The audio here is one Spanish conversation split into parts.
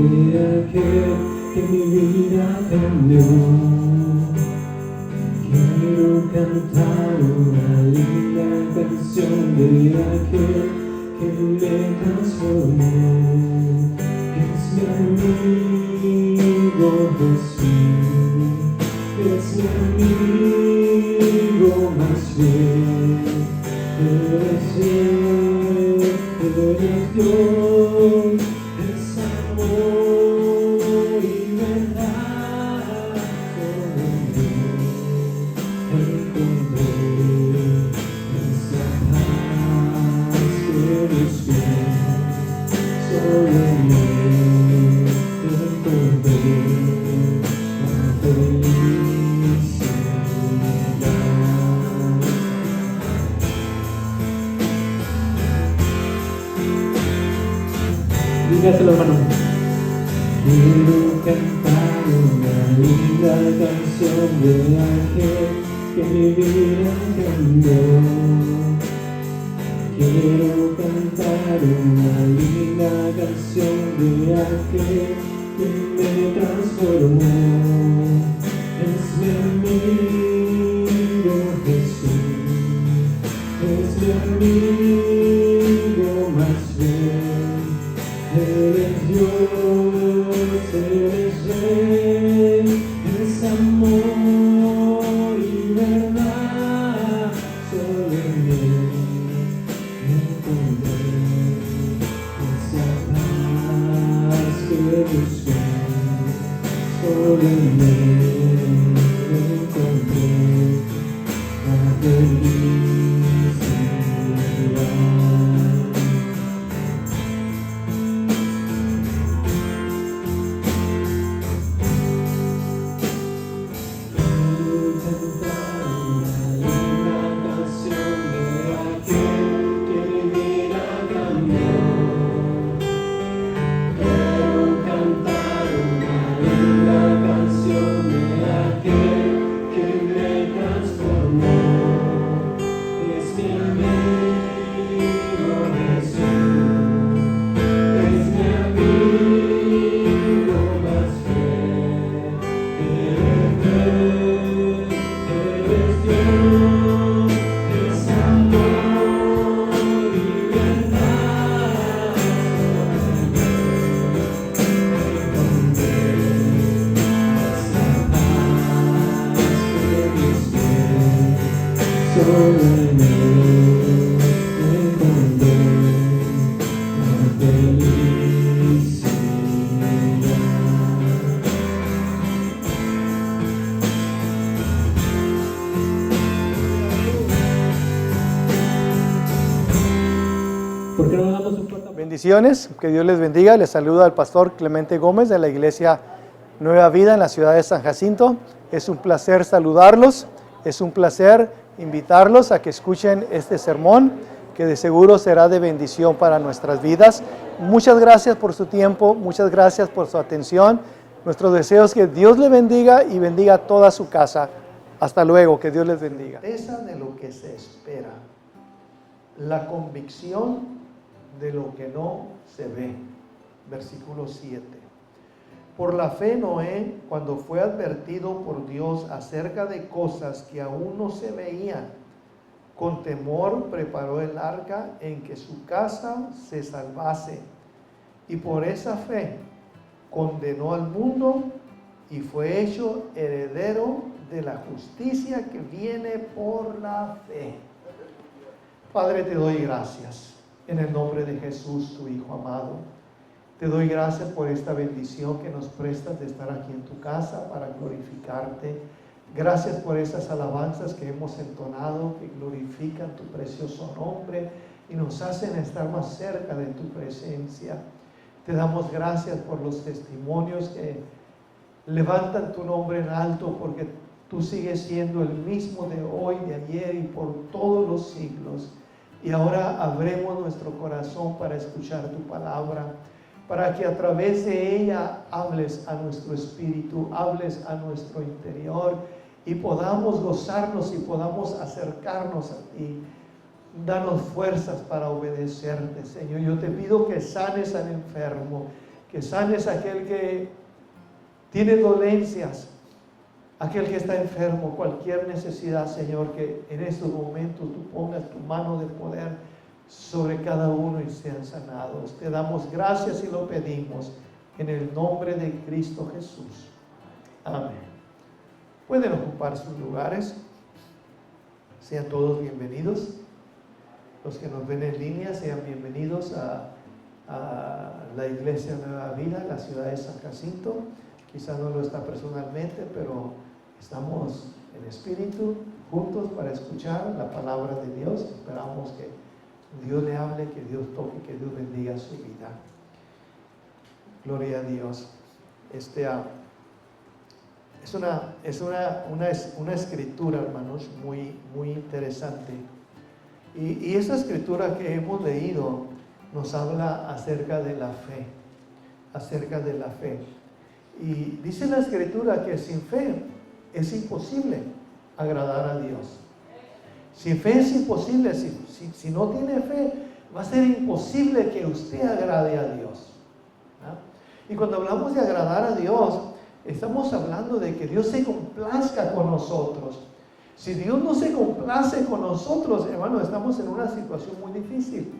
de aquel que mi vida cambió. Quiero cantar una linda canción de aquel que me transformó. Es mi amigo Jesús, es mi amigo más fiel. Eres Dios, es amor y verdad. Encontré esa paz que busqué, solo en él encontré la felicidad. Dígaselo, hermano. Quiero cantar una linda canción de aquel que mi vida cambió. Quiero cantar una linda canción de aquel que me transformó. Es mi amigo Jesús, es mi amigo más fiel. Eres Dios, eres Rey, es amor y verdad. Solo en él encontré esa paz que busqué. Solo en él encontré la felicidad. Bendiciones, que Dios les bendiga. Les saluda el pastor Clemente Gómez de la Iglesia Nueva Vida en la ciudad de San Jacinto. Es un placer saludarlos, es un placer invitarlos a que escuchen este sermón, que de seguro será de bendición para nuestras vidas. Muchas gracias por su tiempo, muchas gracias por su atención. Nuestro deseo es que Dios le bendiga y bendiga toda su casa. Hasta luego, que Dios les bendiga. De lo que se espera, la convicción de lo que no se ve. Versículo 7. Por la fe Noé, cuando fue advertido por Dios acerca de cosas que aún no se veían, con temor preparó el arca en que su casa se salvase, y por esa fe condenó al mundo y fue hecho heredero de la justicia que viene por la fe. Padre, te doy gracias en el nombre de Jesús, tu Hijo amado. Te doy gracias por esta bendición que nos prestas de estar aquí en tu casa para glorificarte. Gracias por esas alabanzas que hemos entonado, que glorifican tu precioso nombre y nos hacen estar más cerca de tu presencia. Te damos gracias por los testimonios que levantan tu nombre en alto, porque tú sigues siendo el mismo de hoy, de ayer y por todos los siglos. Y ahora abremos nuestro corazón para escuchar tu palabra, para que a través de ella hables a nuestro espíritu, hables a nuestro interior y podamos gozarnos y podamos acercarnos a ti. Danos fuerzas para obedecerte, Señor. Yo te pido que sanes al enfermo, que sanes a aquel que tiene dolencias, aquel que está enfermo, cualquier necesidad, Señor, que en estos momentos tú pongas tu mano de poder sobre cada uno y sean sanados. Te damos gracias y lo pedimos en el nombre de Cristo Jesús. Amén. Pueden ocupar sus lugares. Sean todos bienvenidos. Los que nos ven en línea, sean bienvenidos a la Iglesia Nueva Vida, la ciudad de San Jacinto. Quizás no lo está personalmente, pero estamos en espíritu juntos para escuchar la palabra de Dios. Esperamos que Dios le hable, que Dios toque, que Dios bendiga su vida. Gloria a Dios. Es una escritura, hermanos, muy interesante. Y esa escritura que hemos leído nos habla acerca de la fe. Acerca de la fe. Y dice la escritura que sin fe es imposible agradar a Dios. Sin fe es imposible. Si no tiene fe, va a ser imposible que usted agrade a Dios. ¿No? Y cuando hablamos de agradar a Dios, estamos hablando de que Dios se complazca con nosotros. Si Dios no se complace con nosotros, hermano, estamos en una situación muy difícil,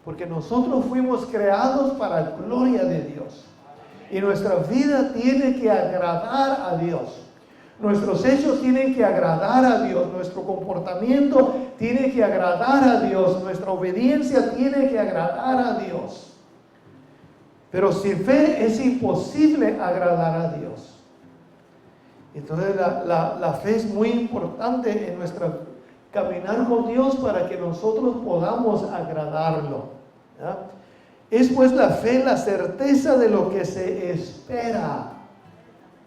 porque nosotros fuimos creados para la gloria de Dios. Y nuestra vida tiene que agradar a Dios. Nuestros hechos tienen que agradar a Dios. Nuestro comportamiento tiene que agradar a Dios. Nuestra obediencia tiene que agradar a Dios. Pero sin fe es imposible agradar a Dios. Entonces la fe es muy importante en nuestro caminar con Dios para que nosotros podamos agradarlo. ¿Ya? Es pues la fe la certeza de lo que se espera,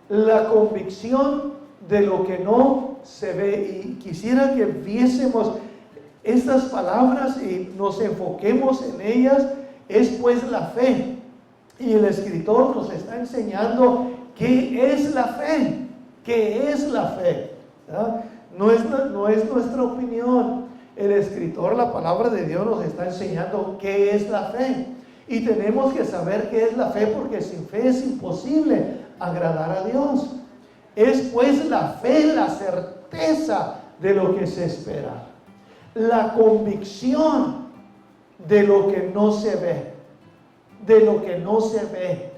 la convicción de lo que no se ve. Y quisiera que viésemos estas palabras y nos enfoquemos en ellas. Es pues la fe. Y el escritor nos está enseñando qué es la fe. ¿Qué es la fe? ¿Ya? No es nuestra opinión. El escritor, la palabra de Dios, nos está enseñando qué es la fe. Y tenemos que saber qué es la fe, porque sin fe es imposible agradar a Dios. Es pues la fe la certeza de lo que se espera, la convicción de lo que no se ve, de lo que no se ve,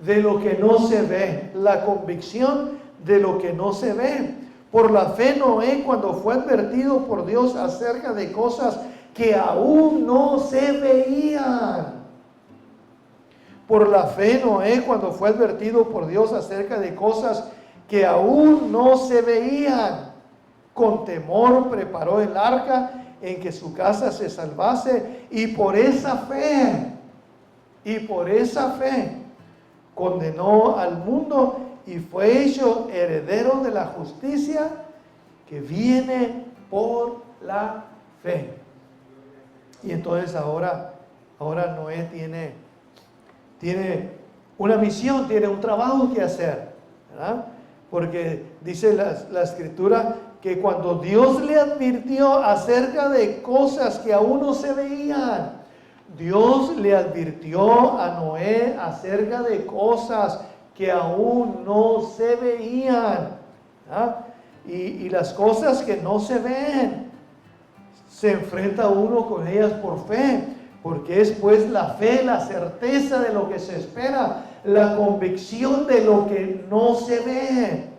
de lo que no se ve, la convicción de lo que no se ve. Por la fe Noé, cuando fue advertido por Dios acerca de cosas que aún no se veían. Por la fe Noé, cuando fue advertido por Dios acerca de cosas que aún no se veían, con temor preparó el arca en que su casa se salvase, y por esa fe condenó al mundo y fue hecho heredero de la justicia que viene por la fe. Y entonces ahora Noé tiene una misión, tiene un trabajo que hacer, ¿verdad? Porque dice la escritura que cuando Dios le advirtió acerca de cosas que aún no se veían, Dios le advirtió a Noé acerca de cosas que aún no se veían, ¿verdad? Y las cosas que no se ven, se enfrenta uno con ellas por fe, porque es pues la fe, la certeza de lo que se espera, la convicción de lo que no se ve,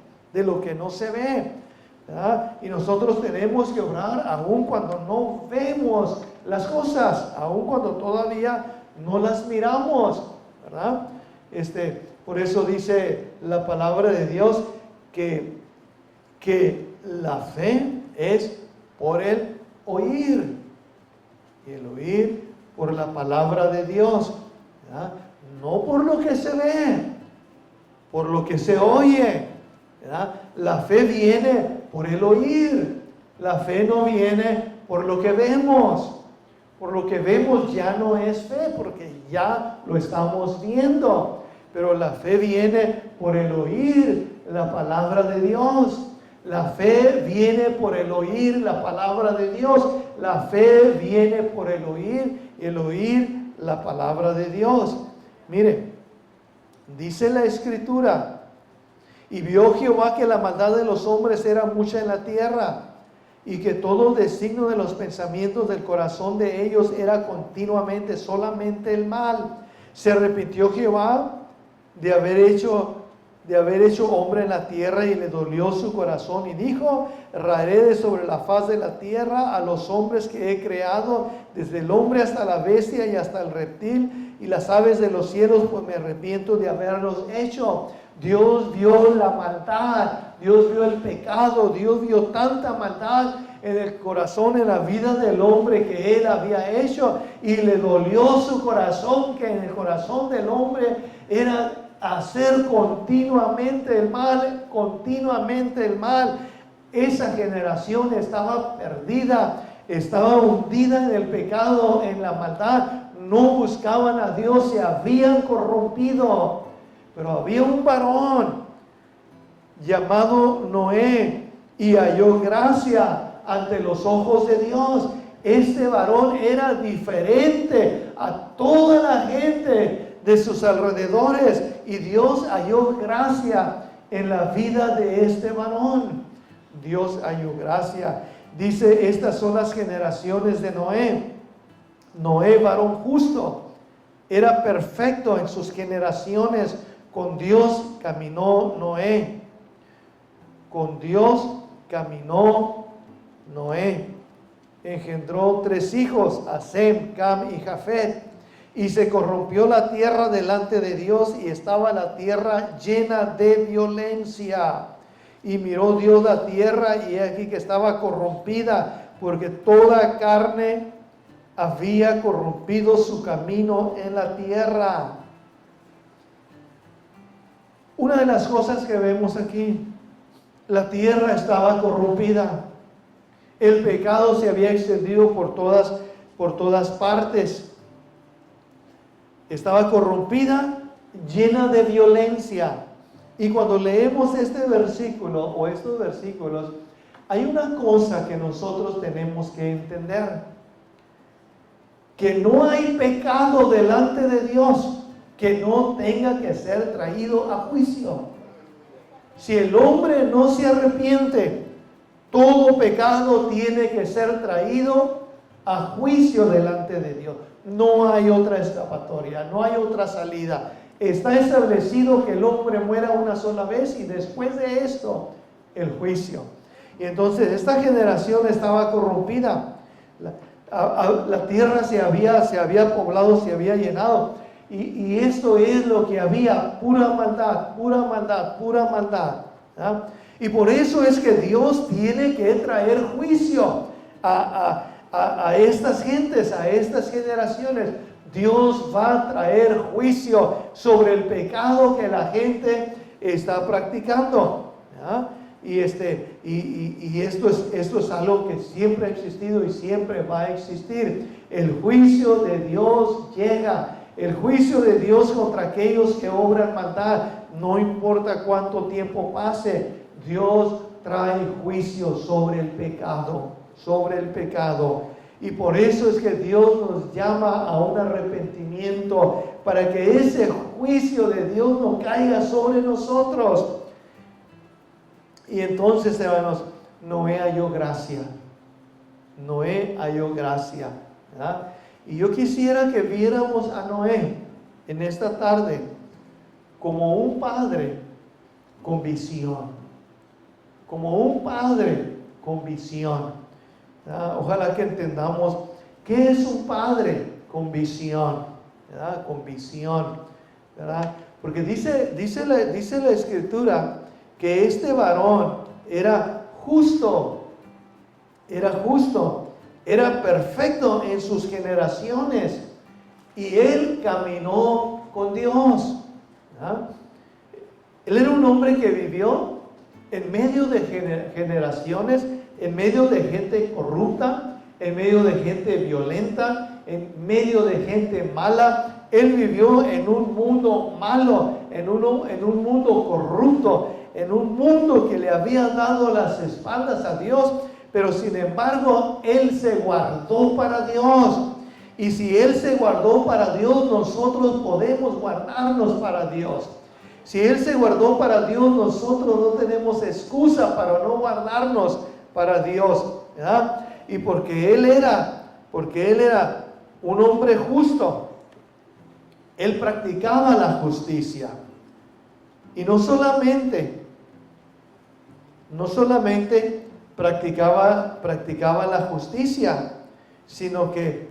¿verdad? Y nosotros tenemos que orar aun cuando no vemos las cosas, aun cuando todavía no las miramos, ¿verdad? Por eso dice la palabra de Dios que la fe es por el oír, y el oír por la palabra de Dios, ¿verdad? No por lo que se ve, por lo que se oye, ¿verdad? La fe viene por el oír, la fe no viene por lo que vemos. Por lo que vemos ya no es fe, porque ya lo estamos viendo. Pero la fe viene por el oír la palabra de Dios. La fe viene por el oír la palabra de Dios. La fe viene por el oír la palabra de Dios. Mire, dice la Escritura, y vio Jehová que la maldad de los hombres era mucha en la tierra, y que todo el designio de los pensamientos del corazón de ellos era continuamente solamente el mal. Se arrepintió Jehová de haber hecho hombre en la tierra, y le dolió su corazón, y dijo: raeré de sobre la faz de la tierra a los hombres que he creado, desde el hombre hasta la bestia y hasta el reptil y las aves de los cielos, pues me arrepiento de haberlos hecho. Dios vio la maldad, Dios vio el pecado, Dios vio tanta maldad en el corazón, en la vida del hombre que él había hecho, y le dolió su corazón, que en el corazón del hombre era hacer continuamente el mal, continuamente el mal. Esa generación estaba perdida, estaba hundida en el pecado, en la maldad, no buscaban a Dios, se habían corrompido. Pero había un varón llamado Noé, y halló gracia ante los ojos de Dios. Este varón era diferente a toda la gente de sus alrededores, y Dios halló gracia en la vida de este varón. Dios halló gracia. Dice: estas son las generaciones de Noé. Noé, varón justo, era perfecto en sus generaciones. Con Dios caminó Noé. Con Dios caminó Noé. Engendró 3 hijos, a Sem, Cam y Jafet. Y se corrompió la tierra delante de Dios, y estaba la tierra llena de violencia. Y miró Dios la tierra, y he aquí que estaba corrompida, porque toda carne había corrompido su camino en la tierra. Una de las cosas que vemos aquí, la tierra estaba corrompida. El pecado se había extendido por todas partes. Estaba corrompida, llena de violencia. Y cuando leemos este versículo o estos versículos, hay una cosa que nosotros tenemos que entender: que no hay pecado delante de Dios que no tenga que ser traído a juicio. Si el hombre no se arrepiente, todo pecado tiene que ser traído a juicio delante de Dios. No hay otra escapatoria, no hay otra salida. Está establecido que el hombre muera una sola vez, y después de esto, el juicio. Y entonces esta generación estaba corrompida. La tierra se había poblado, se había llenado. Y esto es lo que había: pura maldad, pura maldad, pura maldad. ¿Ah? Y por eso es que Dios tiene que traer juicio a estas gentes, a estas generaciones. Dios va a traer juicio sobre el pecado que la gente está practicando. ¿Ah? Y esto es algo que siempre ha existido y siempre va a existir. El juicio de Dios llega. El juicio de Dios contra aquellos que obran maldad. No importa cuánto tiempo pase, Dios trae juicio sobre el pecado, sobre el pecado. Y por eso es que Dios nos llama a un arrepentimiento, para que ese juicio de Dios no caiga sobre nosotros. Y entonces, hermanos, Noé halló gracia. Noé halló gracia, ¿verdad? Y yo quisiera que viéramos a Noé en esta tarde como un padre con visión. Como un padre con visión. ¿Verdad? Ojalá que entendamos qué es un padre con visión. ¿Verdad? Con visión. ¿Verdad? Porque dice la Escritura que este varón era justo. Era justo. Era perfecto en sus generaciones, y él caminó con Dios. ¿Verdad? Él era un hombre que vivió en medio de generaciones, en medio de gente corrupta, en medio de gente violenta, en medio de gente mala. Él vivió en un mundo malo, en un mundo corrupto, en un mundo que le había dado las espaldas a Dios. Pero sin embargo, él se guardó para Dios. Y si Él se guardó para Dios, nosotros podemos guardarnos para Dios. Si Él se guardó para Dios, nosotros no tenemos excusa para no guardarnos para Dios, ¿verdad? Y porque Él era un hombre justo, Él practicaba la justicia. Y no solamente practicaba la justicia, sino que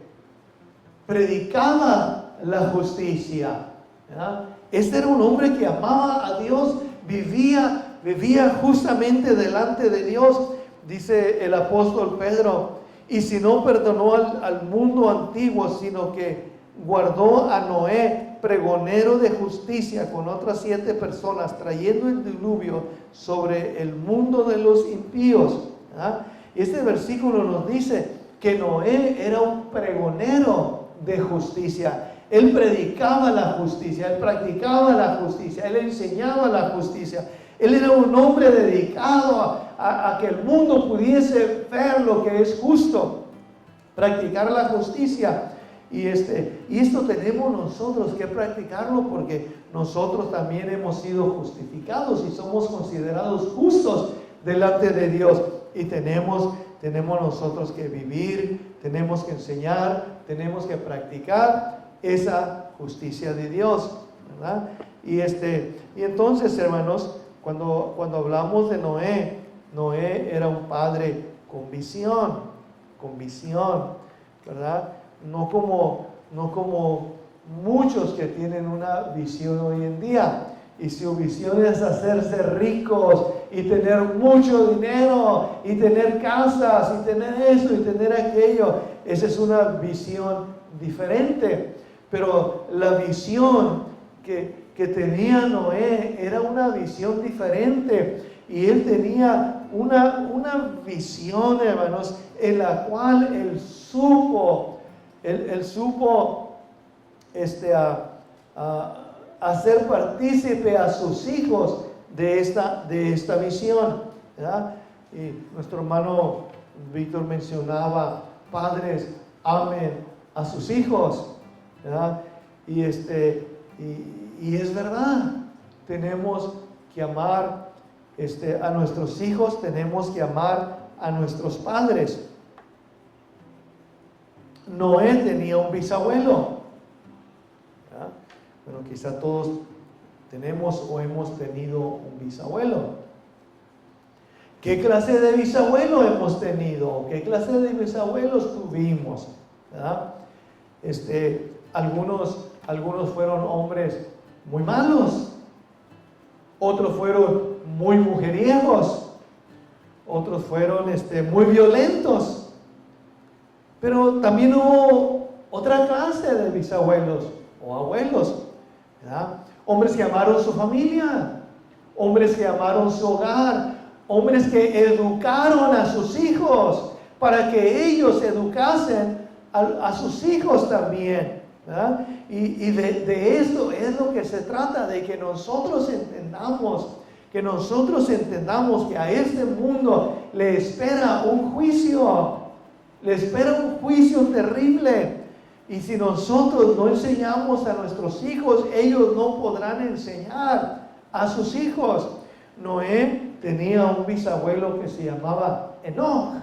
predicaba la justicia, ¿verdad? Este era un hombre que amaba a Dios, vivía justamente delante de Dios. Dice el apóstol Pedro, y si no perdonó al mundo antiguo, sino que guardó a Noé, pregonero de justicia, con otras 7 personas, trayendo el diluvio sobre el mundo de los impíos. ¿Ah? Este versículo nos dice que Noé era un pregonero de justicia. Él predicaba la justicia, él practicaba la justicia, él enseñaba la justicia. Él era un hombre dedicado a que el mundo pudiese ver lo que es justo, practicar la justicia. Y esto tenemos nosotros que practicarlo, porque nosotros también hemos sido justificados y somos considerados justos delante de Dios. Y tenemos nosotros que vivir, tenemos que enseñar, tenemos que practicar esa justicia de Dios, ¿verdad? Y entonces, hermanos, cuando hablamos de Noé era un padre con visión, ¿verdad? No como muchos que tienen una visión hoy en día, y su visión es hacerse ricos y tener mucho dinero y tener casas y tener eso y tener aquello. Esa es una visión diferente, pero la visión que tenía Noé era una visión diferente, y él tenía una visión, hermanos, en la cual él supo hacer partícipe a sus hijos de esta visión, ¿verdad? Y nuestro hermano Víctor mencionaba: padres, amen a sus hijos, ¿verdad? Y es verdad, tenemos que amar a nuestros hijos, tenemos que amar a nuestros padres. Noé tenía un bisabuelo, ¿verdad? Bueno, quizá todos tenemos o hemos tenido un bisabuelo. ¿Qué clase de bisabuelo hemos tenido? ¿Qué clase de bisabuelos tuvimos? ¿Verdad? Algunos fueron hombres muy malos, otros fueron muy mujeriegos, otros fueron muy violentos. Pero también hubo otra clase de bisabuelos o abuelos, ¿verdad? Hombres que amaron su familia, hombres que amaron su hogar, hombres que educaron a sus hijos para que ellos educasen a sus hijos también, ¿verdad? Y de esto es lo que se trata, de que nosotros entendamos que a este mundo le espera un juicio. Le espera un juicio terrible. Y si nosotros no enseñamos a nuestros hijos, ellos no podrán enseñar a sus hijos. Noé tenía un bisabuelo que se llamaba Enoch.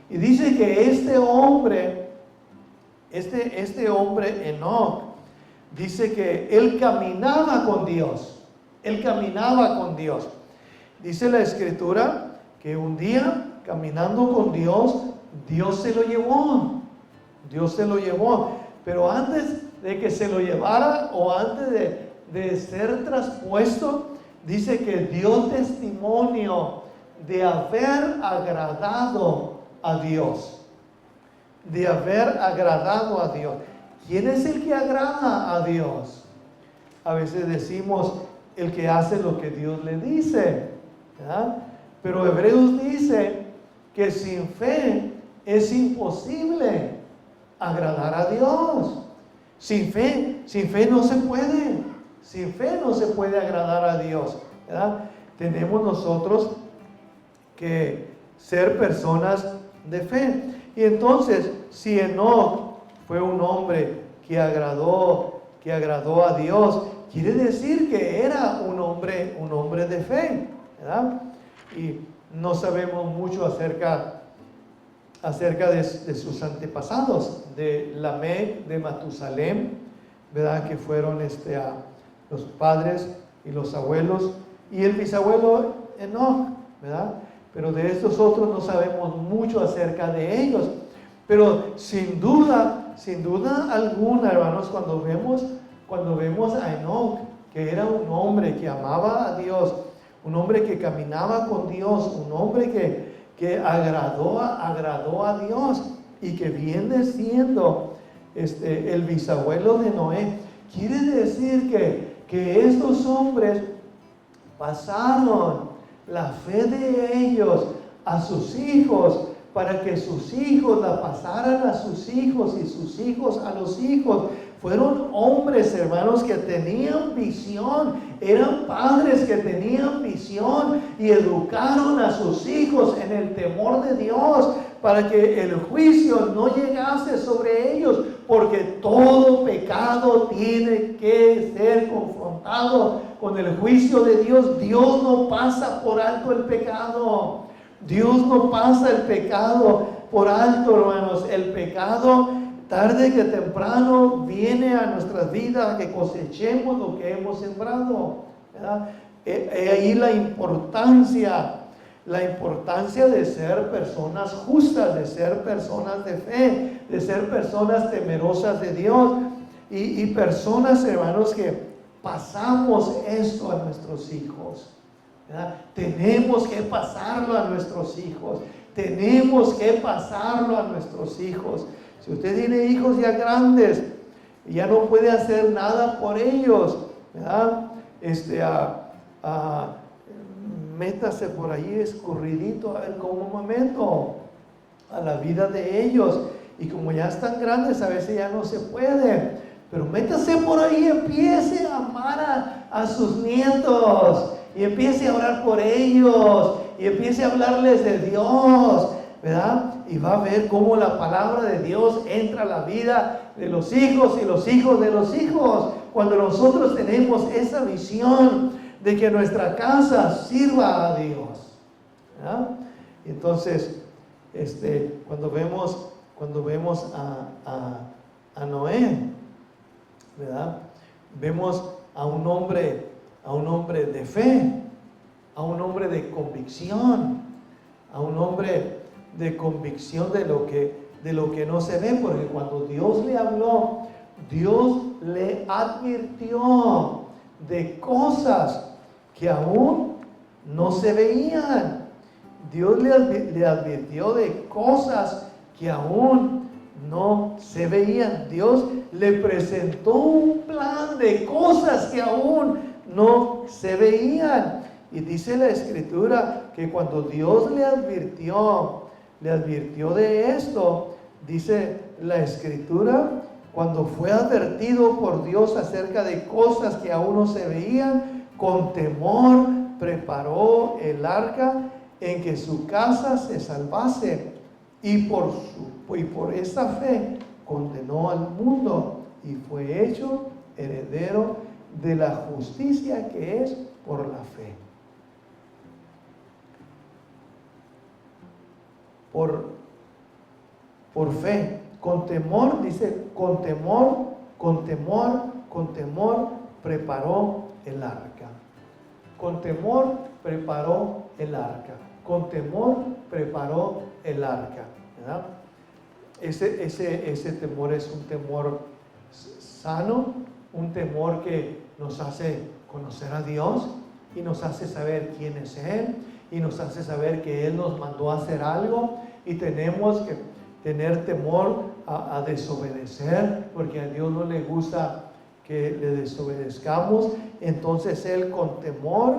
Y dice que este hombre Enoch, dice que él caminaba con Dios. Él caminaba con Dios. Dice la Escritura que un día, caminando con Dios, Dios se lo llevó. Dios se lo llevó. Pero antes de que se lo llevara, o antes de ser traspuesto, dice que dio testimonio de haber agradado a Dios. De haber agradado a Dios. ¿Quién es el que agrada a Dios? A veces decimos el que hace lo que Dios le dice, ¿verdad? Pero Hebreos dice que sin fe es imposible agradar a Dios. Sin fe no se puede. Sin fe no se puede agradar a Dios, ¿verdad? Tenemos nosotros que ser personas de fe. Y entonces, si Enoch fue un hombre que agradó a Dios. Quiere decir que era un hombre de fe, ¿verdad? Y no sabemos mucho acerca de sus antepasados, de Lamec, de Matusalem, ¿verdad? Que fueron los padres y los abuelos, y el bisabuelo Enoch, ¿verdad? Pero de estos otros no sabemos mucho acerca de ellos. Pero sin duda alguna, hermanos, cuando vemos a Enoch, que era un hombre que amaba a Dios, un hombre que caminaba con Dios, un hombre que agradó a Dios y que viene siendo el bisabuelo de Noé, quiere decir que estos hombres pasaron la fe de ellos a sus hijos, para que sus hijos la pasaran a sus hijos y sus hijos a los hijos. Fueron hombres, hermanos, que tenían visión, eran padres que tenían visión y educaron a sus hijos en el temor de Dios, para que el juicio no llegase sobre ellos, porque todo pecado tiene que ser confrontado con el juicio de Dios. Dios no pasa por alto el pecado. Dios no pasa el pecado por alto, hermanos. El pecado, tarde que temprano, viene a nuestras vidas, que cosechemos lo que hemos sembrado, ¿verdad? Ahí la importancia de ser personas justas, de ser personas de fe, de ser personas temerosas de Dios y personas, hermanos, que pasamos esto a nuestros hijos, ¿verdad? Tenemos que pasarlo a nuestros hijos. Tenemos que pasarlo a nuestros hijos. Si usted tiene hijos ya grandes y ya no puede hacer nada por ellos, ¿verdad? Métase por ahí escurridito a ver cómo me meto a la vida de ellos. Y como ya están grandes, a veces ya no se puede. Pero métase por ahí, empiece a amar a sus nietos. Y empiece a orar por ellos. Y empiece a hablarles de Dios, ¿verdad? Y va a ver cómo la palabra de Dios entra a la vida de los hijos y los hijos de los hijos. Cuando nosotros tenemos esa visión de que nuestra casa sirva a Dios, ¿verdad? Entonces, cuando vemos a Noé, ¿verdad? Vemos a un hombre de fe, a un hombre de convicción, a un hombre de convicción de lo que no se ve, porque cuando Dios le habló, Dios le advirtió de cosas que aún no se veían. Dios le advirtió de cosas que aún no se veían. Dios le presentó un plan de cosas que aún no se veían. Y dice la Escritura que cuando Dios le advirtió de esto, dice la Escritura, cuando fue advertido por Dios acerca de cosas que aún no se veían, con temor preparó el arca en que su casa se salvase, y por esa fe condenó al mundo y fue hecho heredero de la justicia que es por la fe. Por fe, con temor, dice, con temor preparó el arca. Con temor preparó el arca. Con temor preparó el arca, ¿verdad? Ese temor es un temor sano, un temor que nos hace conocer a Dios y nos hace saber quién es Él y nos hace saber que Él nos mandó a hacer algo y tenemos que tener temor a desobedecer, porque a Dios no le gusta que le desobedezcamos. Entonces Él con temor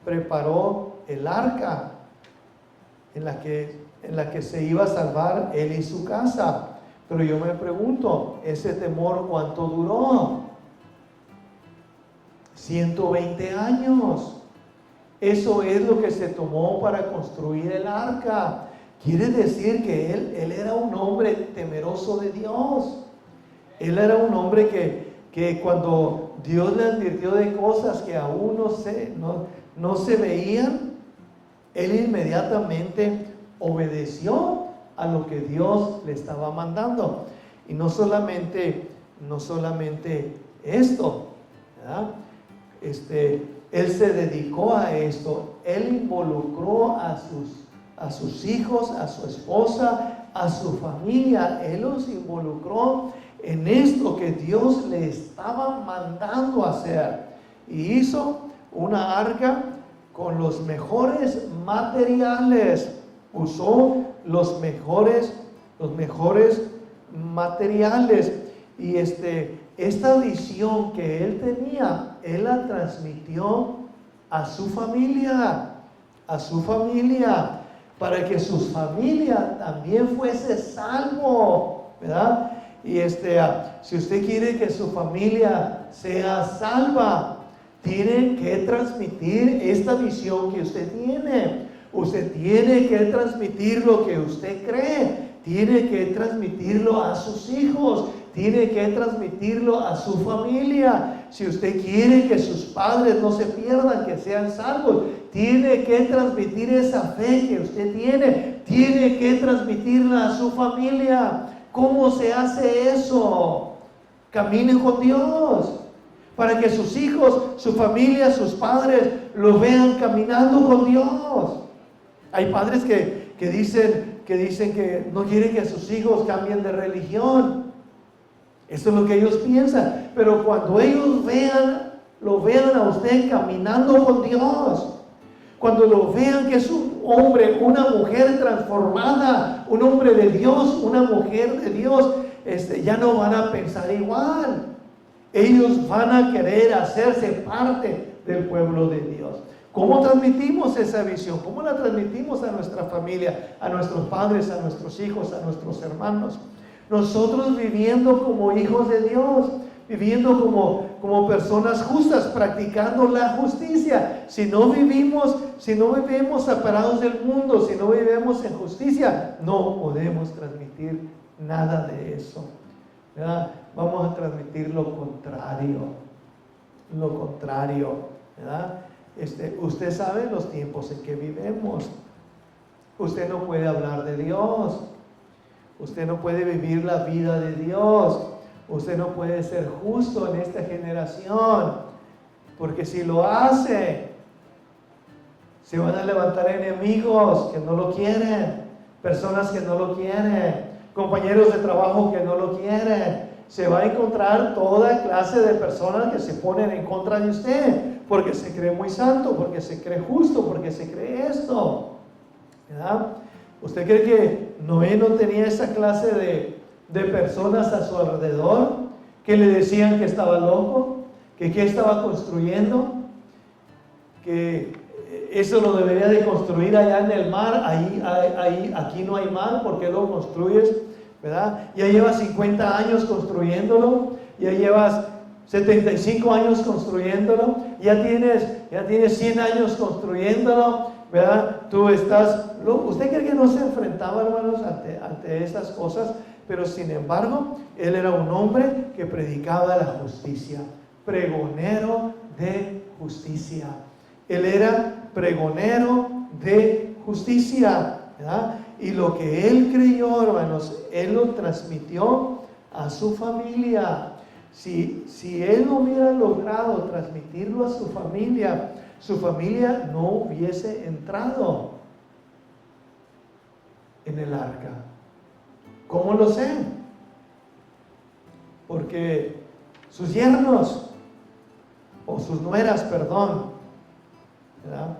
preparó el arca en la que se iba a salvar Él y su casa. Pero yo me pregunto, ¿ese temor cuánto duró? 120 años. Eso es lo que se tomó para construir el arca. Quiere decir que él era un hombre temeroso de Dios. Él era un hombre que cuando Dios le advirtió de cosas que aún no se veían, él inmediatamente obedeció a lo que Dios le estaba mandando. Y no solamente esto, ¿verdad? Él se dedicó a esto, él involucró a sus hijos, a su esposa, a su familia, él los involucró en esto que Dios le estaba mandando hacer. Y hizo una arca con los mejores materiales, usó los mejores materiales. Y esta visión que él tenía, él la transmitió a su familia, para que su familia también fuese salvo, ¿verdad? Y si usted quiere que su familia sea salva, tiene que transmitir esta visión que usted tiene. Usted tiene que transmitir lo que usted cree, tiene que transmitirlo a sus hijos, tiene que transmitirlo a su familia. Si usted quiere que sus padres no se pierdan, que sean salvos, tiene que transmitir esa fe que usted tiene que transmitirla a su familia. ¿Cómo se hace eso? Camine con Dios, para que sus hijos, su familia, sus padres lo vean caminando con Dios. Hay padres que dicen que no quieren que sus hijos cambien de religión. Eso es lo que ellos piensan. Pero cuando ellos lo vean a usted caminando con Dios, cuando lo vean que es un hombre, una mujer transformada, un hombre de Dios, una mujer de Dios, ya no van a pensar igual. Ellos van a querer hacerse parte del pueblo de Dios. ¿Cómo transmitimos esa visión? ¿Cómo la transmitimos a nuestra familia, a nuestros padres, a nuestros hijos, a nuestros hermanos? Nosotros viviendo como hijos de Dios, viviendo como personas justas, practicando la justicia. Si no vivimos separados del mundo, si no vivimos en justicia, no podemos transmitir nada de eso, ¿verdad? Vamos a transmitir lo contrario, ¿verdad? Usted sabe los tiempos en que vivimos. Usted no puede hablar de Dios, usted no puede vivir la vida de Dios, usted no puede ser justo en esta generación, porque si lo hace, se van a levantar enemigos que no lo quieren, personas que no lo quieren, compañeros de trabajo que no lo quieren. Se va a encontrar toda clase de personas que se ponen en contra de usted, porque se cree muy santo, porque se cree justo, porque se cree esto, ¿verdad? ¿Usted cree que Noé no tenía esa clase de personas a su alrededor que le decían que estaba loco, que qué estaba construyendo, que eso lo debería de construir allá en el mar, aquí no hay mar, ¿por qué lo construyes? ¿Verdad? Ya llevas 50 años construyéndolo, ya llevas 75 años construyéndolo, ya tienes 100 años construyéndolo, ¿verdad? ¿Usted cree que no se enfrentaba, hermanos, ante esas cosas? Pero sin embargo, él era un hombre que predicaba la justicia, pregonero de justicia. Él era pregonero de justicia, ¿verdad? Y lo que él creyó, hermanos, él lo transmitió a su familia. Si él no hubiera logrado transmitirlo a su familia no hubiese entrado en el arca. ¿Cómo lo sé? Porque sus yernos, o sus nueras, perdón, ¿verdad?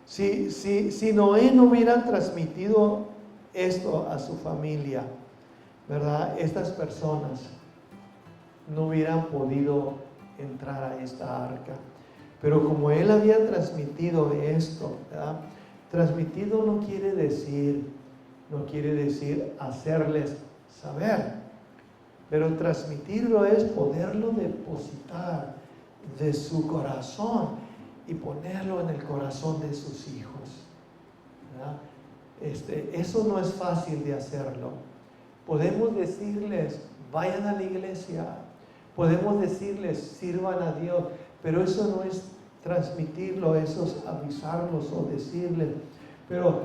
Si Noé no hubiera transmitido esto a su familia, ¿verdad? Estas personas no hubieran podido entrar a esta arca. Pero como él había transmitido esto, ¿verdad? Transmitido no quiere decir hacerles saber, pero transmitirlo es poderlo depositar de su corazón y ponerlo en el corazón de sus hijos, ¿verdad? eso no es fácil de hacerlo. Podemos decirles, vayan a la iglesia. Podemos decirles, sirvan a Dios. Pero eso no es transmitirlo, eso es avisarlos o decirles. Pero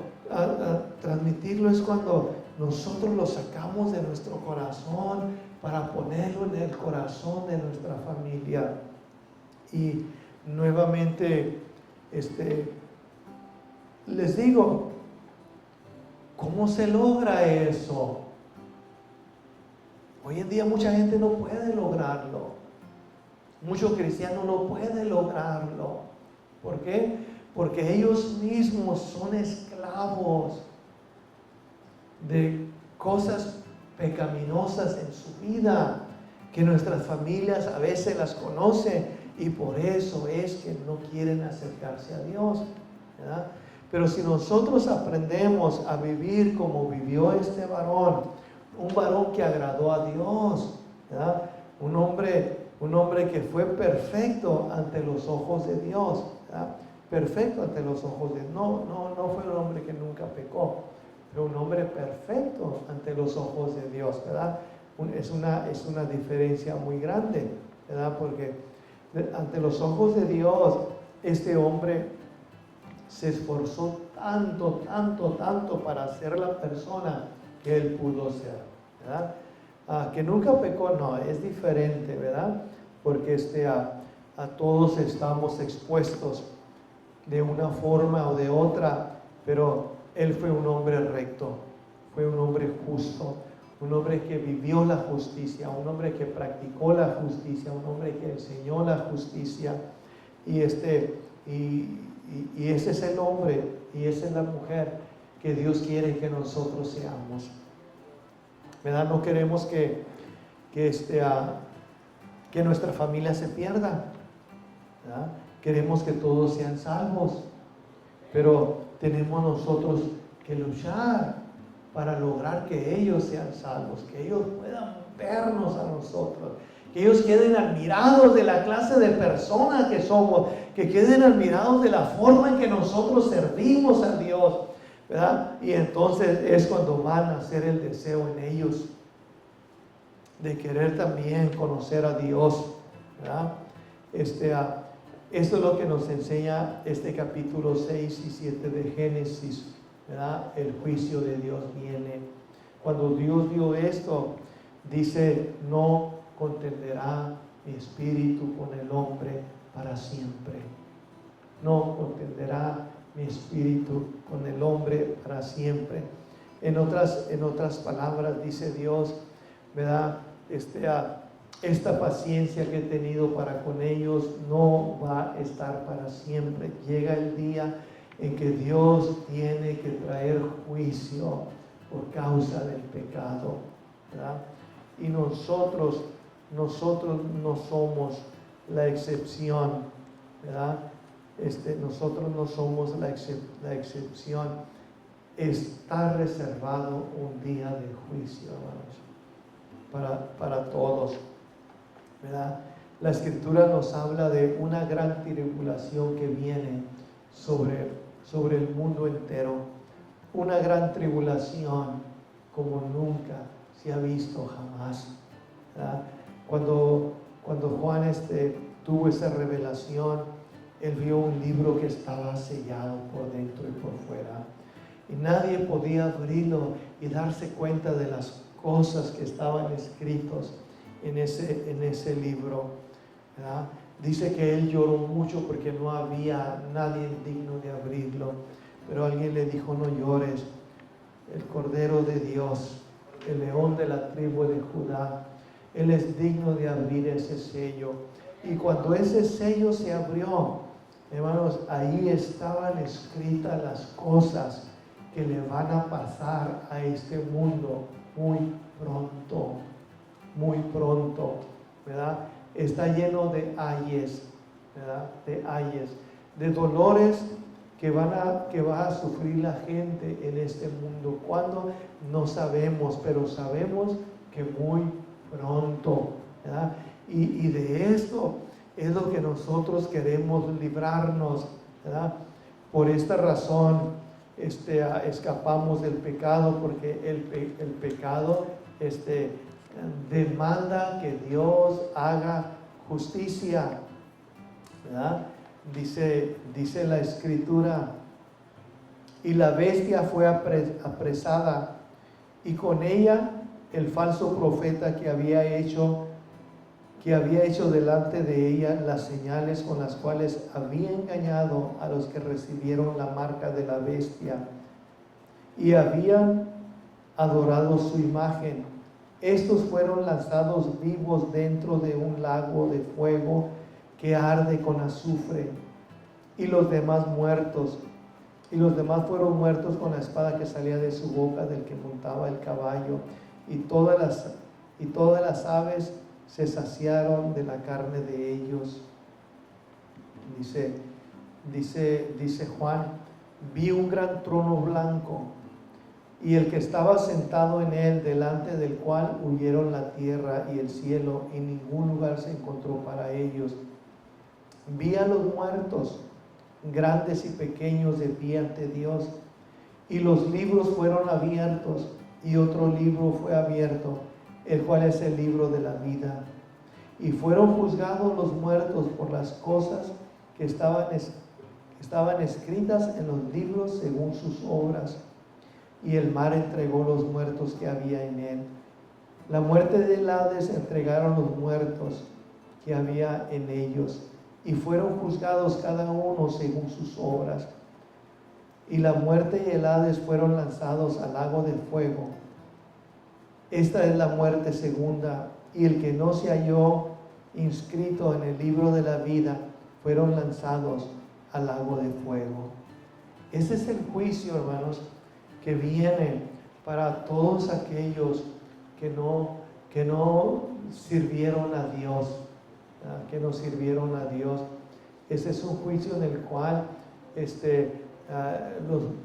transmitirlo es cuando nosotros lo sacamos de nuestro corazón para ponerlo en el corazón de nuestra familia. Y nuevamente, les digo, ¿cómo se logra eso? Hoy en día mucha gente no puede lograrlo. Muchos cristianos no pueden lograrlo. ¿Por qué? Porque ellos mismos son esclavos de cosas pecaminosas en su vida, que nuestras familias a veces las conocen y por eso es que no quieren acercarse a Dios, ¿verdad? Pero si nosotros aprendemos a vivir como vivió este varón, un varón que agradó a Dios, ¿verdad? Un hombre que fue perfecto ante los ojos de Dios, ¿verdad? Perfecto ante los ojos de Dios. No fue un hombre que nunca pecó, pero un hombre perfecto ante los ojos de Dios, ¿verdad? Es una diferencia muy grande, ¿verdad? Porque ante los ojos de Dios, este hombre se esforzó tanto para ser la persona que él pudo ser, ¿verdad? Que nunca pecó, no, es diferente, ¿verdad? Porque a todos estamos expuestos de una forma o de otra, pero él fue un hombre recto, fue un hombre justo, un hombre que vivió la justicia, un hombre que practicó la justicia, un hombre que enseñó la justicia. Y ese es el hombre y esa es la mujer que Dios quiere que nosotros seamos, ¿verdad? No queremos que nuestra familia se pierda, ¿verdad? Queremos que todos sean salvos, pero tenemos nosotros que luchar para lograr que ellos sean salvos, que ellos puedan vernos a nosotros, que ellos queden admirados de la clase de personas que somos, que queden admirados de la forma en que nosotros servimos a Dios, ¿verdad? Y entonces es cuando van a hacer el deseo en ellos de querer también conocer a Dios, ¿verdad? Esto es lo que nos enseña este capítulo 6 y 7 de Génesis, ¿verdad? El juicio de Dios viene. Cuando Dios vio esto, dice, no contenderá mi espíritu con el hombre para siempre. No contenderá mi espíritu con el hombre para siempre. En otras palabras dice Dios, ¿verdad? Esta paciencia que he tenido para con ellos no va a estar para siempre. Llega el día en que Dios tiene que traer juicio por causa del pecado, ¿verdad? Y nosotros no somos la excepción, ¿verdad? Nosotros no somos la excepción. Está reservado un día de juicio, hermanos, para todos, ¿verdad? La Escritura nos habla de una gran tribulación que viene sobre el mundo entero, una gran tribulación como nunca se ha visto jamás, ¿verdad? Cuando Juan tuvo esa revelación, él vio un libro que estaba sellado por dentro y por fuera, y nadie podía abrirlo y darse cuenta de las cosas que estaban escritas en ese libro, ¿verdad? Dice que él lloró mucho porque no había nadie digno de abrirlo, pero alguien le dijo, no llores, el Cordero de Dios, el León de la tribu de Judá, él es digno de abrir ese sello. Y cuando ese sello se abrió, hermanos, ahí estaban escritas las cosas que le van a pasar a este mundo muy pronto, ¿verdad? Está lleno de ayes, ¿verdad? De ayes, de dolores que va a sufrir la gente en este mundo. ¿Cuándo? No sabemos, pero sabemos que muy pronto, ¿verdad? Y de esto es lo que nosotros queremos librarnos, ¿verdad? Por esta razón, escapamos del pecado, porque el pecado demanda que Dios haga justicia, ¿verdad? Dice la Escritura, y la bestia fue apresada, y con ella el falso profeta que había hecho delante de ella las señales con las cuales había engañado a los que recibieron la marca de la bestia y habían adorado su imagen. Estos fueron lanzados vivos dentro de un lago de fuego que arde con azufre, y los demás fueron muertos con la espada que salía de su boca del que montaba el caballo, y todas las aves se saciaron de la carne de ellos. Dice Juan, vi un gran trono blanco y el que estaba sentado en él, delante del cual huyeron la tierra y el cielo, y ningún lugar se encontró para ellos. Vi a los muertos, grandes y pequeños, de pie ante Dios, y los libros fueron abiertos, y otro libro fue abierto, el cual es el libro de la vida. Y fueron juzgados los muertos por las cosas que estaban escritas en los libros según sus obras. Y el mar entregó los muertos que había en él. La muerte del Hades entregaron los muertos que había en ellos, y fueron juzgados cada uno según sus obras. Y la muerte y el Hades fueron lanzados al lago de fuego. Esta es la muerte segunda, y el que no se halló inscrito en el libro de la vida fueron lanzados al lago de fuego. Ese es el juicio, hermanos, que viene para todos aquellos que no sirvieron a Dios, ¿verdad? Que no sirvieron a Dios. Ese es un juicio en el cual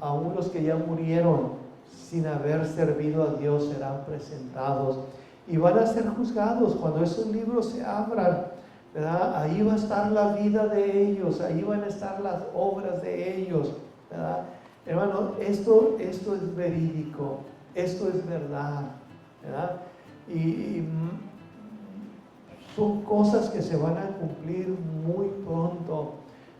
aún los que ya murieron sin haber servido a Dios serán presentados y van a ser juzgados. Cuando esos libros se abran, ¿verdad? Ahí va a estar la vida de ellos, ahí van a estar las obras de ellos, ¿verdad? Hermano, esto es verídico, esto es verdad, ¿verdad? Y son cosas que se van a cumplir muy pronto,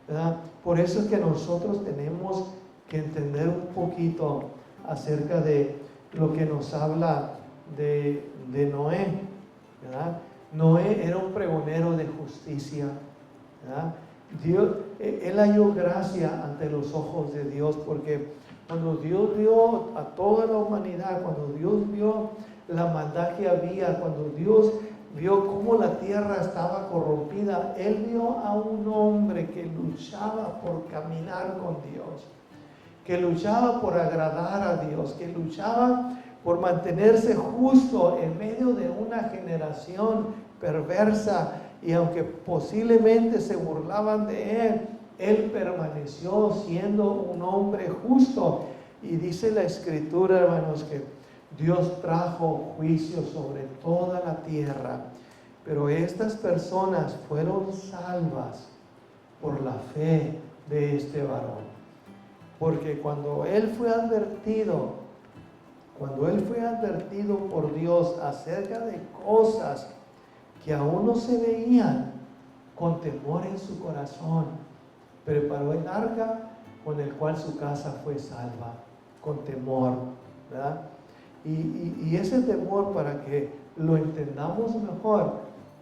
¿verdad? Por eso es que nosotros tenemos que entender un poquito acerca de lo que nos habla de Noé, ¿verdad? Noé era un pregonero de justicia, ¿verdad? Él halló gracia ante los ojos de Dios, porque cuando Dios vio a toda la humanidad, cuando Dios vio la maldad que había, cuando Dios vio cómo la tierra estaba corrompida, Él vio a un hombre que luchaba por caminar con Dios, que luchaba por agradar a Dios, que luchaba por mantenerse justo en medio de una generación perversa, y aunque posiblemente se burlaban de él, él permaneció siendo un hombre justo. Y dice la Escritura, hermanos, que Dios trajo juicio sobre toda la tierra, pero estas personas fueron salvas por la fe de este varón. Porque cuando él fue advertido por Dios acerca de cosas que aún no se veían, con temor en su corazón, preparó el arca con el cual su casa fue salva, con temor, ¿verdad? Y ese temor, para que lo entendamos mejor,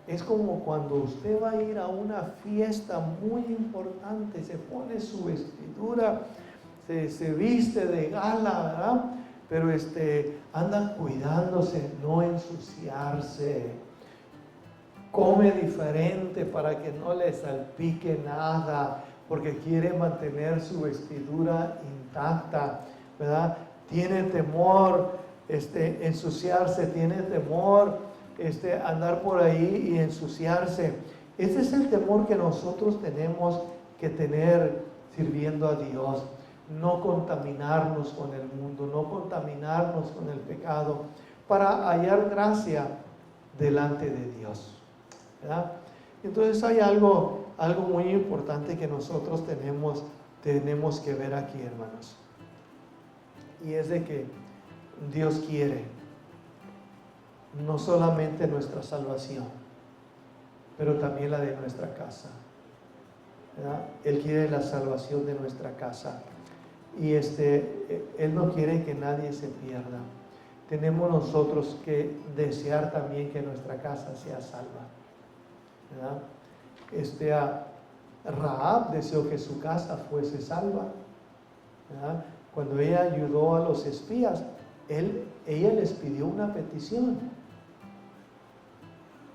es como cuando usted va a ir a una fiesta muy importante, se pone su vestidura, se viste de gala, ¿verdad? Pero anda cuidándose, no ensuciarse. Come diferente para que no le salpique nada, porque quiere mantener su vestidura intacta, ¿verdad? Tiene temor ensuciarse, tiene temor andar por ahí y ensuciarse. Ese es el temor que nosotros tenemos que tener sirviendo a Dios. No contaminarnos con el mundo, no contaminarnos con el pecado, para hallar gracia delante de Dios, ¿verdad? Entonces hay algo muy importante que nosotros tenemos que ver aquí, hermanos. y es de que Dios quiere no solamente nuestra salvación, pero también la de nuestra casa, ¿verdad? Él quiere la salvación de nuestra casa y Él no quiere que nadie se pierda. Tenemos nosotros que desear también que nuestra casa sea salva, ¿verdad? Rahab deseó que su casa fuese salva, ¿verdad? Cuando ella ayudó a los espías, ella les pidió una petición: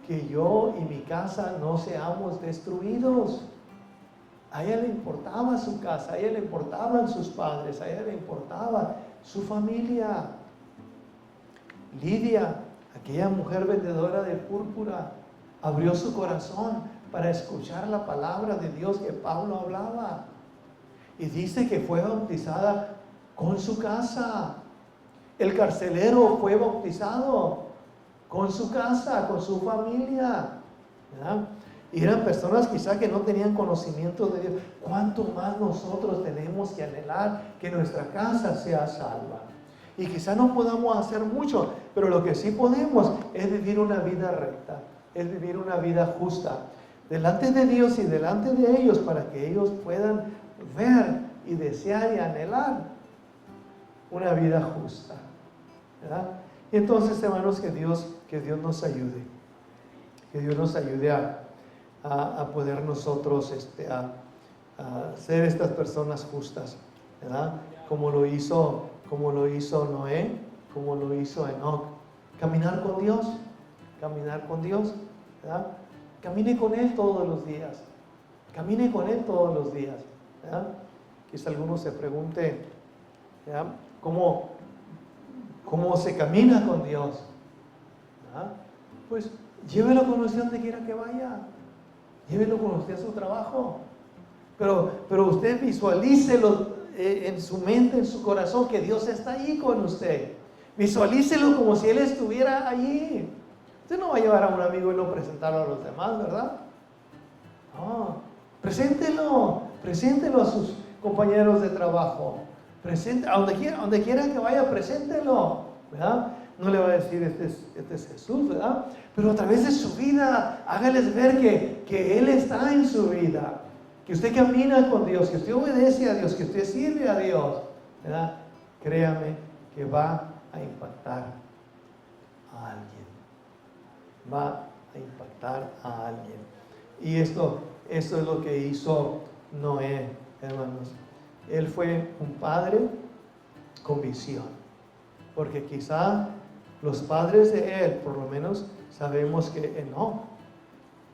que yo y mi casa no seamos destruidos. A ella le importaba su casa, a ella le importaban sus padres, a ella le importaba su familia. Lidia, aquella mujer vendedora de púrpura, abrió su corazón para escuchar la palabra de Dios que Pablo hablaba. Y dice que fue bautizada con su casa. El carcelero fue bautizado con su casa, con su familia, ¿verdad? Y eran personas quizá que no tenían conocimiento de Dios. ¿Cuánto más nosotros tenemos que anhelar que nuestra casa sea salva? Y quizá no podamos hacer mucho, pero lo que sí podemos es vivir una vida recta, es vivir una vida justa delante de Dios y delante de ellos, para que ellos puedan ver y desear y anhelar una vida justa, ¿verdad? Y entonces, hermanos, que Dios nos ayude, que Dios nos ayude a poder nosotros a ser estas personas justas, ¿verdad? Como lo hizo Noé, como lo hizo Enoc. Caminar con Dios, ¿verdad? Camine con Él todos los días, ¿verdad? Quizá alguno se pregunte, ¿verdad? ¿Cómo se camina con Dios? ¿Verdad? Pues llévelo con usted donde quiera que vaya, llévelo con usted a su trabajo, pero usted visualícelo en su mente, en su corazón, que Dios está allí con usted. Visualícelo como si Él estuviera allí. Usted no va a llevar a un amigo y no presentarlo a los demás, ¿verdad? No, preséntelo a sus compañeros de trabajo. A donde quiera que vaya, preséntelo, ¿verdad? No le va a decir, este es Jesús, ¿verdad? Pero a través de su vida, hágales ver que Él está en su vida, que usted camina con Dios, que usted obedece a Dios, que usted sirve a Dios, ¿verdad? Créame que va a impactar a alguien. Va a impactar a alguien. Y esto es lo que hizo Noé, hermanos. Él fue un padre con visión, porque quizá los padres de él, por lo menos sabemos que Enoc,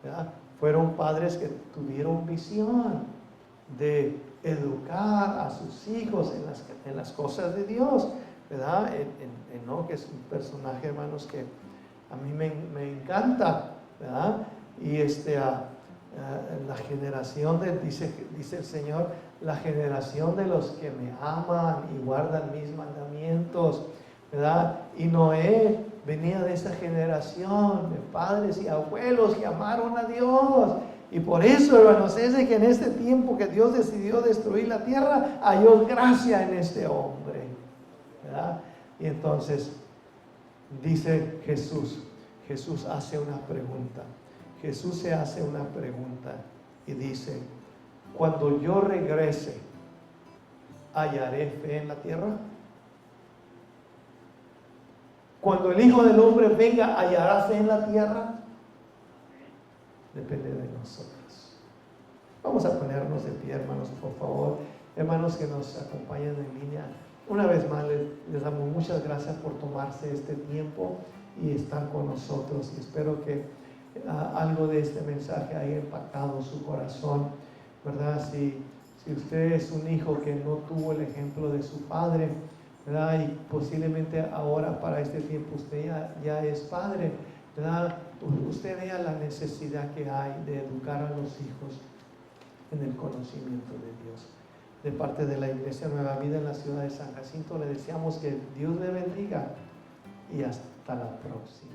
¿verdad?, fueron padres que tuvieron visión de educar a sus hijos en las cosas de Dios, ¿verdad? Enoc es un personaje, hermanos, que a mí me encanta, ¿verdad? Y la generación dice el Señor, la generación de los que me aman y guardan mis mandamientos, ¿verdad? Y Noé venía de esa generación de padres y abuelos que amaron a Dios. Y por eso, hermanos, es de que en este tiempo que Dios decidió destruir la tierra, halló gracia en este hombre, ¿verdad? Y entonces dice Jesús hace una pregunta. Jesús se hace una pregunta y dice: cuando yo regrese, ¿hallaré fe en la tierra? Cuando el Hijo del Hombre venga, ¿hallará fe en la tierra? Depende de nosotros. Vamos a ponernos de pie, hermanos, por favor. Hermanos que nos acompañan en línea, una vez más les damos muchas gracias por tomarse este tiempo y estar con nosotros. Y espero que algo de este mensaje haya impactado su corazón, ¿verdad? Si usted es un hijo que no tuvo el ejemplo de su padre, ¿verdad?, y posiblemente ahora para este tiempo usted ya es padre, ¿verdad?, usted vea la necesidad que hay de educar a los hijos en el conocimiento de Dios. De parte de la Iglesia Nueva Vida en la ciudad de San Jacinto, le deseamos que Dios le bendiga y hasta la próxima.